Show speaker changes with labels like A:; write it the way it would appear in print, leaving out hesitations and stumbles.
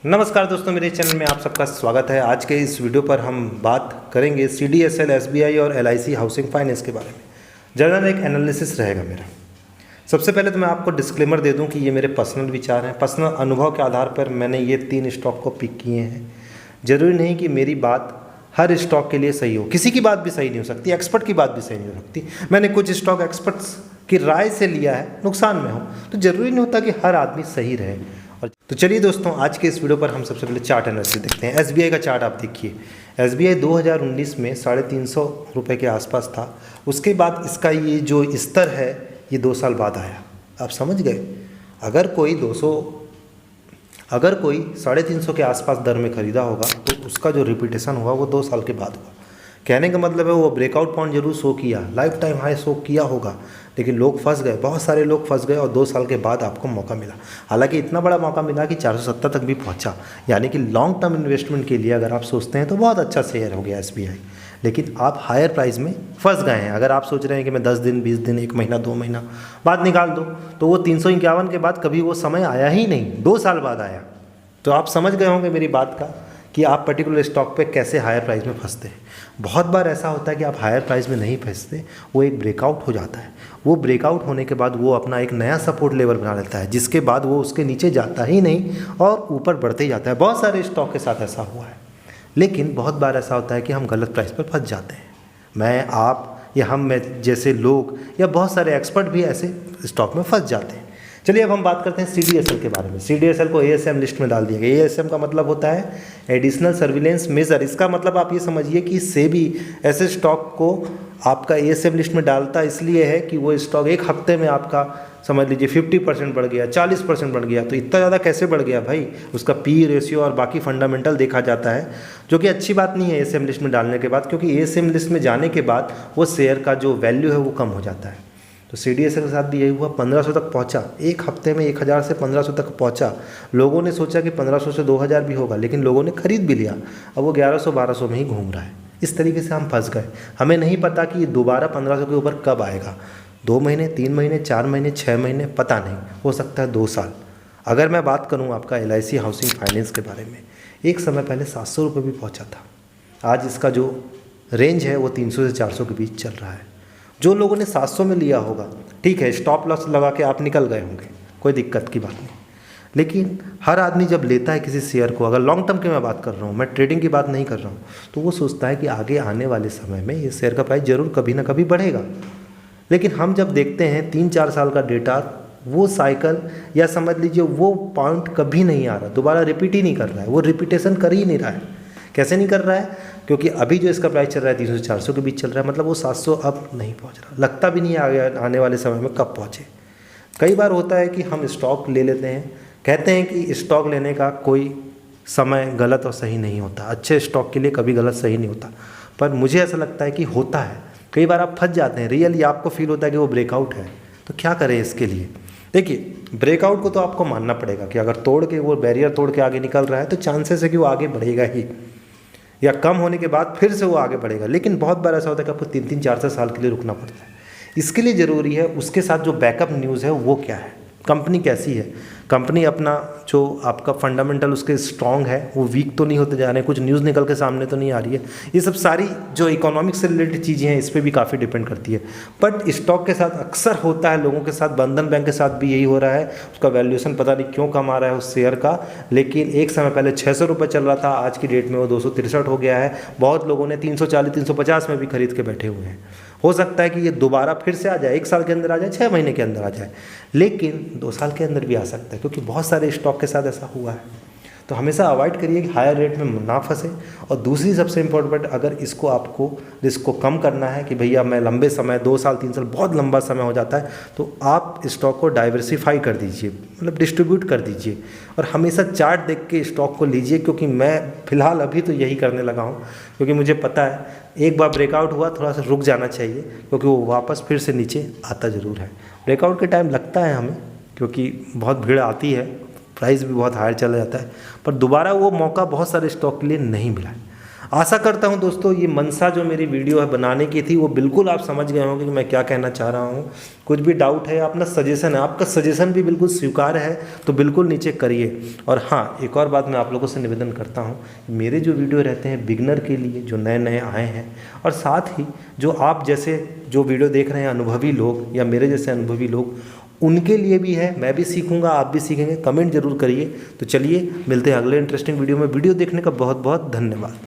A: नमस्कार दोस्तों, मेरे चैनल में आप सबका स्वागत है। आज के इस वीडियो पर हम बात करेंगे CDSL, SBI और LIC हाउसिंग फाइनेंस के बारे में। जनरल एक एनालिसिस रहेगा मेरा। सबसे पहले तो मैं आपको डिस्क्लेमर दे दूं कि ये मेरे पर्सनल विचार हैं, पर्सनल अनुभव के आधार पर मैंने ये 3 स्टॉक को पिक किए हैं। ज़रूरी नहीं कि मेरी बात हर स्टॉक के लिए सही हो, किसी की बात भी सही नहीं हो सकती, एक्सपर्ट की बात भी सही नहीं हो सकती। मैंने कुछ स्टॉक एक्सपर्ट्स की राय से लिया है, नुकसान में हो, तो ज़रूरी नहीं होता कि हर आदमी सही रहे। तो चलिए दोस्तों, आज के इस वीडियो पर हम सबसे पहले चार्ट एनालिसिस देखते हैं। SBI का चार्ट आप देखिए। SBI 2019 में 350 रुपये के आसपास था। उसके बाद इसका ये जो स्तर है ये 2 साल बाद आया। आप समझ गए, अगर कोई 350 के आसपास दर में ख़रीदा होगा तो उसका जो रिपीटेशन हुआ वो 2 साल के बाद हुआ। कहने का मतलब है वो ब्रेकआउट पॉइंट जरूर शो किया, लाइफ टाइम हाई शो किया होगा, लेकिन लोग फंस गए, बहुत सारे लोग फंस गए और 2 साल के बाद आपको मौका मिला। हालांकि इतना बड़ा मौका मिला कि 470 तक भी पहुंचा, यानी कि लॉन्ग टर्म इन्वेस्टमेंट के लिए अगर आप सोचते हैं तो बहुत अच्छा शेयर हो गया SBI। लेकिन आप हायर प्राइस में फंस गए हैं। अगर आप सोच रहे हैं कि मैं 10 दिन, 20 दिन, 1 महीना, 2 महीना बाद निकाल दो, तो वो 351 के बाद कभी वो समय आया ही नहीं, 2 साल बाद आया। तो आप समझ गए होंगे मेरी बात का कि आप पर्टिकुलर स्टॉक पे कैसे हायर प्राइस में फंसते हैं। बहुत बार ऐसा होता है कि आप हायर प्राइस में नहीं फंसते, वो एक ब्रेकआउट हो जाता है। वो ब्रेकआउट होने के बाद वो अपना एक नया सपोर्ट लेवल बना लेता है, जिसके बाद वो उसके नीचे जाता ही नहीं और ऊपर बढ़ते ही जाता है। बहुत सारे स्टॉक के साथ ऐसा हुआ है। लेकिन बहुत बार ऐसा होता है कि हम गलत प्राइस पर फंस जाते हैं। मैं, आप या हम में जैसे लोग या बहुत सारे एक्सपर्ट भी ऐसे स्टॉक में फंस जाते हैं। चलिए अब हम बात करते हैं CDSL के बारे में। CDSL को ASM लिस्ट में डाल दिया गया। ASM का मतलब होता है एडिशनल सर्विलेंस मेजर। इसका मतलब आप ये समझिए कि सेबी ऐसे स्टॉक को आपका ASM लिस्ट में डालता इसलिए है कि वो स्टॉक एक हफ्ते में आपका समझ लीजिए 50% बढ़ गया, 40% बढ़ गया। तो इतना ज़्यादा कैसे बढ़ गया भाई? उसका PE रेशियो और बाकी फंडामेंटल देखा जाता है, जो कि अच्छी बात नहीं है ASM लिस्ट में डालने के बाद, क्योंकि ASM लिस्ट में जाने के बाद वो शेयर का जो वैल्यू है वो कम हो जाता है। तो CDSL के साथ भी यही हुआ। 1500 तक पहुंचा, एक हफ्ते में 1000 से 1500 तक पहुंचा। लोगों ने सोचा कि 1500 से 2000 भी होगा, लेकिन लोगों ने खरीद भी लिया। अब वो 1100-1200 में ही घूम रहा है। इस तरीके से हम फंस गए। हमें नहीं पता कि ये दोबारा 1500 के ऊपर कब आएगा। 2 महीने, 3 महीने, 4 महीने, 6 महीने, पता नहीं, हो सकता है 2 साल। अगर मैं बात करूँ आपका LIC हाउसिंग फाइनेंस के बारे में, एक समय पहले 700 रुपये भी पहुँचा था। आज इसका जो रेंज है वो 300 से 400 के बीच चल रहा है। जो लोगों ने 700 में लिया होगा, ठीक है, स्टॉप लॉस लगा के आप निकल गए होंगे, कोई दिक्कत की बात नहीं। लेकिन हर आदमी जब लेता है किसी शेयर को, अगर लॉन्ग टर्म की मैं बात कर रहा हूँ, मैं ट्रेडिंग की बात नहीं कर रहा हूँ, तो वो सोचता है कि आगे आने वाले समय में ये शेयर का प्राइस जरूर कभी ना कभी बढ़ेगा। लेकिन हम जब देखते हैं 3-4 साल का डेटा, वो साइकिल या समझ लीजिए वो पॉइंट कभी नहीं आ रहा, दोबारा रिपीट ही नहीं कर रहा है, वो रिपीटेशन कर ही नहीं रहा है। कैसे नहीं कर रहा है? क्योंकि अभी जो इसका प्राइस चल रहा है 300 से 400 के बीच चल रहा है, मतलब वो 700 अब नहीं पहुंच रहा। लगता भी नहीं है आगे आने वाले समय में कब पहुंचे। कई बार होता है कि हम स्टॉक ले लेते हैं, कहते हैं कि स्टॉक लेने का कोई समय गलत और सही नहीं होता, अच्छे स्टॉक के लिए कभी गलत सही नहीं होता, पर मुझे ऐसा लगता है कि होता है। कई बार आप फंस जाते हैं, रियली आपको फील होता है कि वो ब्रेकआउट है, तो क्या करें इसके लिए? देखिए, ब्रेकआउट को तो आपको मानना पड़ेगा कि अगर तोड़ के वो बैरियर तोड़ के आगे निकल रहा है तो चांसेस है कि वो आगे बढ़ेगा ही, या कम होने के बाद फिर से वो आगे बढ़ेगा। लेकिन बहुत बार ऐसा होता है कि आपको 3-3, 4-4 साल के लिए रुकना पड़ता है। इसके लिए ज़रूरी है उसके साथ जो बैकअप न्यूज़ है वो क्या है, कंपनी कैसी है, कंपनी अपना जो आपका फंडामेंटल उसके स्ट्रॉन्ग है, वो वीक तो नहीं होते जा रहे हैं, कुछ न्यूज़ निकल के सामने तो नहीं आ रही है। ये सब सारी जो इकोनॉमिक्स से रिलेटेड चीज़ें हैं इस पर भी काफ़ी डिपेंड करती है। बट स्टॉक के साथ अक्सर होता है, लोगों के साथ, बंधन बैंक के साथ भी यही हो रहा है। उसका वैल्यूएशन पता नहीं क्यों कम आ रहा है उस शेयर का, लेकिन एक समय पहले 600 रुपये चल रहा था, आज की डेट में वो 263 हो गया है। बहुत लोगों ने 340, 350 में भी खरीद के बैठे हुए हैं। हो सकता है कि ये दोबारा फिर से आ जाए, 1 साल के अंदर आ जाए, 6 महीने के अंदर आ जाए, लेकिन 2 साल के अंदर भी आ सकता है, क्योंकि बहुत सारे स्टॉक के साथ ऐसा हुआ है। तो हमेशा अवॉइड करिए कि हायर रेट में ना फंसे। और दूसरी सबसे इम्पोर्टेंट, अगर इसको आपको रिस्क को कम करना है कि भैया मैं लंबे समय 2 साल 3 साल बहुत लंबा समय हो जाता है, तो आप स्टॉक को डाइवर्सिफाई कर दीजिए, मतलब डिस्ट्रीब्यूट कर दीजिए, और हमेशा चार्ट देख के स्टॉक को लीजिए। क्योंकि मैं फ़िलहाल अभी तो यही करने लगा हूँ, क्योंकि मुझे पता है एक बार ब्रेकआउट हुआ थोड़ा सा रुक जाना चाहिए, क्योंकि वो वापस फिर से नीचे आता ज़रूर है। ब्रेकआउट के टाइम लगता है हमें, क्योंकि बहुत भीड़ आती है, प्राइस भी बहुत हायर चला जाता है, पर दोबारा वो मौका बहुत सारे स्टॉक के लिए नहीं मिला है। आशा करता हूं दोस्तों ये मनसा जो मेरी वीडियो है बनाने की थी वो बिल्कुल आप समझ गए होंगे कि मैं क्या कहना चाह रहा हूं। कुछ भी डाउट है, अपना सजेशन है, आपका सजेशन भी बिल्कुल स्वीकार है, तो बिल्कुल नीचे करिए। और हाँ, एक और बात मैं आप लोगों से निवेदन करता हूँ, मेरे जो वीडियो रहते हैं बिगनर के लिए, जो नए नए आए हैं, और साथ ही जो आप जैसे जो वीडियो देख रहे हैं अनुभवी लोग या मेरे जैसे अनुभवी लोग, उनके लिए भी है। मैं भी सीखूंगा, आप भी सीखेंगे। कमेंट जरूर करिए। तो चलिए मिलते हैं अगले इंटरेस्टिंग वीडियो में। वीडियो देखने का बहुत बहुत धन्यवाद।